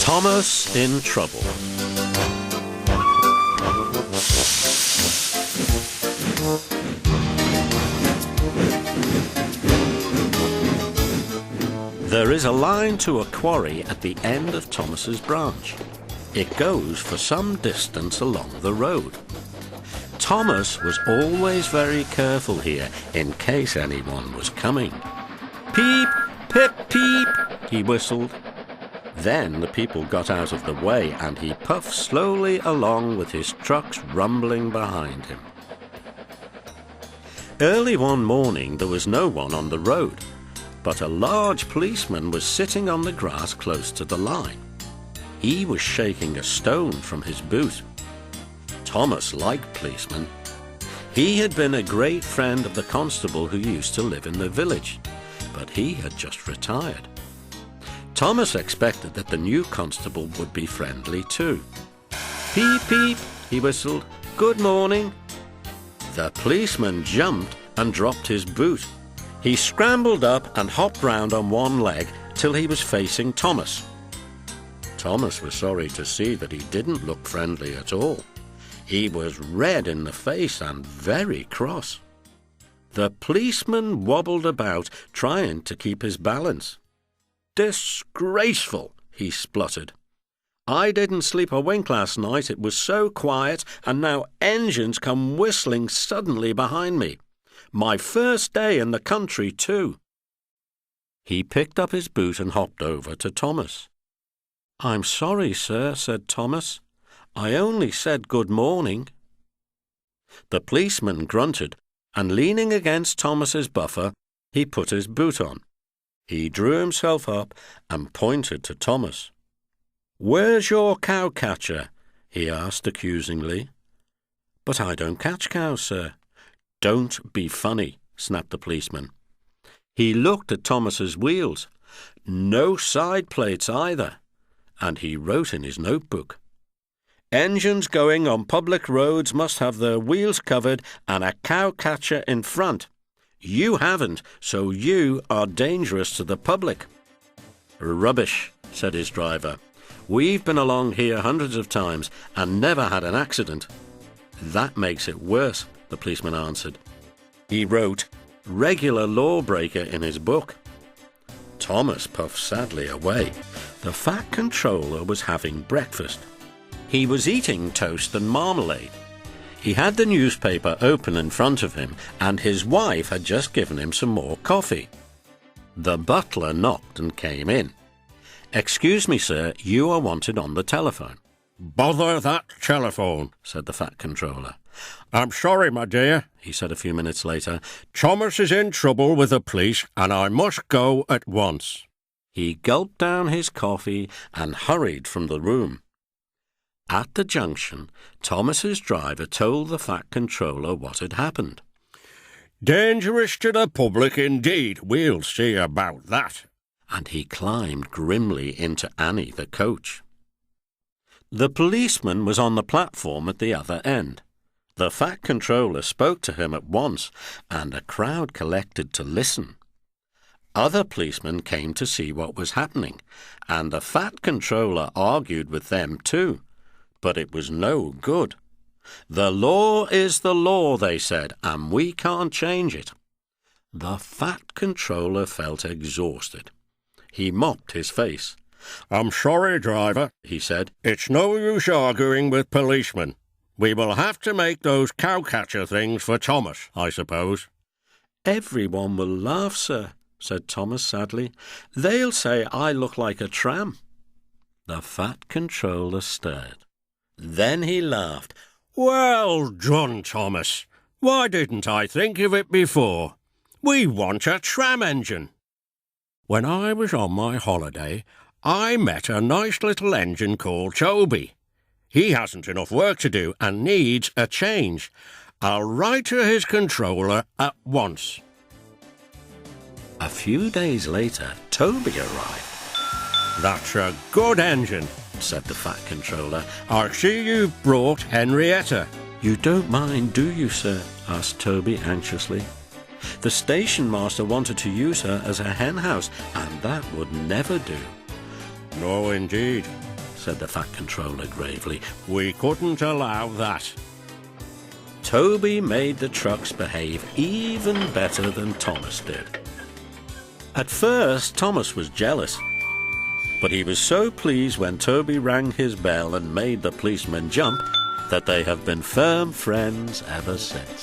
Thomas in trouble. There is a line to a quarry at the end of Thomas's branch. It goes for some distance along the road. Thomas was always very careful here in case anyone was coming. Peep, pip, peep, he whistled. Then the people got out of the way and he puffed slowly along with his trucks rumbling behind him. Early one morning there was no one on the road, but a large policeman was sitting on the grass close to the line. He was shaking a stone from his boot. Thomas liked policemen. He had been a great friend of the constable who used to live in the village, but he had just retired. Thomas expected that the new constable would be friendly too. Peep, peep, he whistled. Good morning. The policeman jumped and dropped his boot. He scrambled up and hopped round on one leg till he was facing Thomas. Thomas was sorry to see that he didn't look friendly at all. He was red in the face and very cross. The policeman wobbled about, trying to keep his balance. Disgraceful, he spluttered. I didn't sleep a wink last night, it was so quiet, and now engines come whistling suddenly behind me. My first day in the country, too. He picked up his boot and hopped over to Thomas. I'm sorry, sir, said Thomas. I only said good morning. The policeman grunted, and leaning against Thomas's buffer, he put his boot on. He drew himself up and pointed to Thomas. Where's your cow-catcher? He asked accusingly. But I don't catch cows, sir. Don't be funny, snapped the policeman. He looked at Thomas's wheels. No side plates either. And he wrote in his notebook. Engines going on public roads must have their wheels covered and a cow-catcher in front. You haven't, so you are dangerous to the public. Rubbish, said his driver. We've been along here hundreds of times and never had an accident. That makes it worse, the policeman answered. He wrote, regular lawbreaker in his book. Thomas puffed sadly away. The fat controller was having breakfast. He was eating toast and marmalade. He had the newspaper open in front of him, and his wife had just given him some more coffee. The butler knocked and came in. Excuse me, sir, you are wanted on the telephone. Bother that telephone, said the fat controller. I'm sorry, my dear, he said a few minutes later. Thomas is in trouble with the police, and I must go at once. He gulped down his coffee and hurried from the room. At the junction, Thomas's driver told the fat controller what had happened. Dangerous to the public indeed. We'll see about that. And he climbed grimly into Annie, the coach. The policeman was on the platform at the other end. The fat controller spoke to him at once, and a crowd collected to listen. Other policemen came to see what was happening, and the fat controller argued with them too. But it was no good. The law is the law, they said, and we can't change it. The fat controller felt exhausted. He mopped his face. I'm sorry, driver, he said. It's no use arguing with policemen. We will have to make those cow-catcher things for Thomas, I suppose. Everyone will laugh, sir, said Thomas sadly. They'll say I look like a tram. The fat controller stared. Then he laughed. Well done, Thomas. Why didn't I think of it before? We want a tram engine. When I was on my holiday, I met a nice little engine called Toby. He hasn't enough work to do and needs a change. I'll write to his controller at once. A few days later, Toby arrived. That's a good engine, said the fat controller. I see you've brought Henrietta. You don't mind, do you, sir? Asked Toby anxiously. The station master wanted to use her as a hen house, and that would never do. No, indeed. said the Fat Controller gravely. We couldn't allow that. Toby made the trucks behave even better than Thomas did. At first, Thomas was jealous, but he was so pleased when Toby rang his bell and made the policeman jump that they have been firm friends ever since.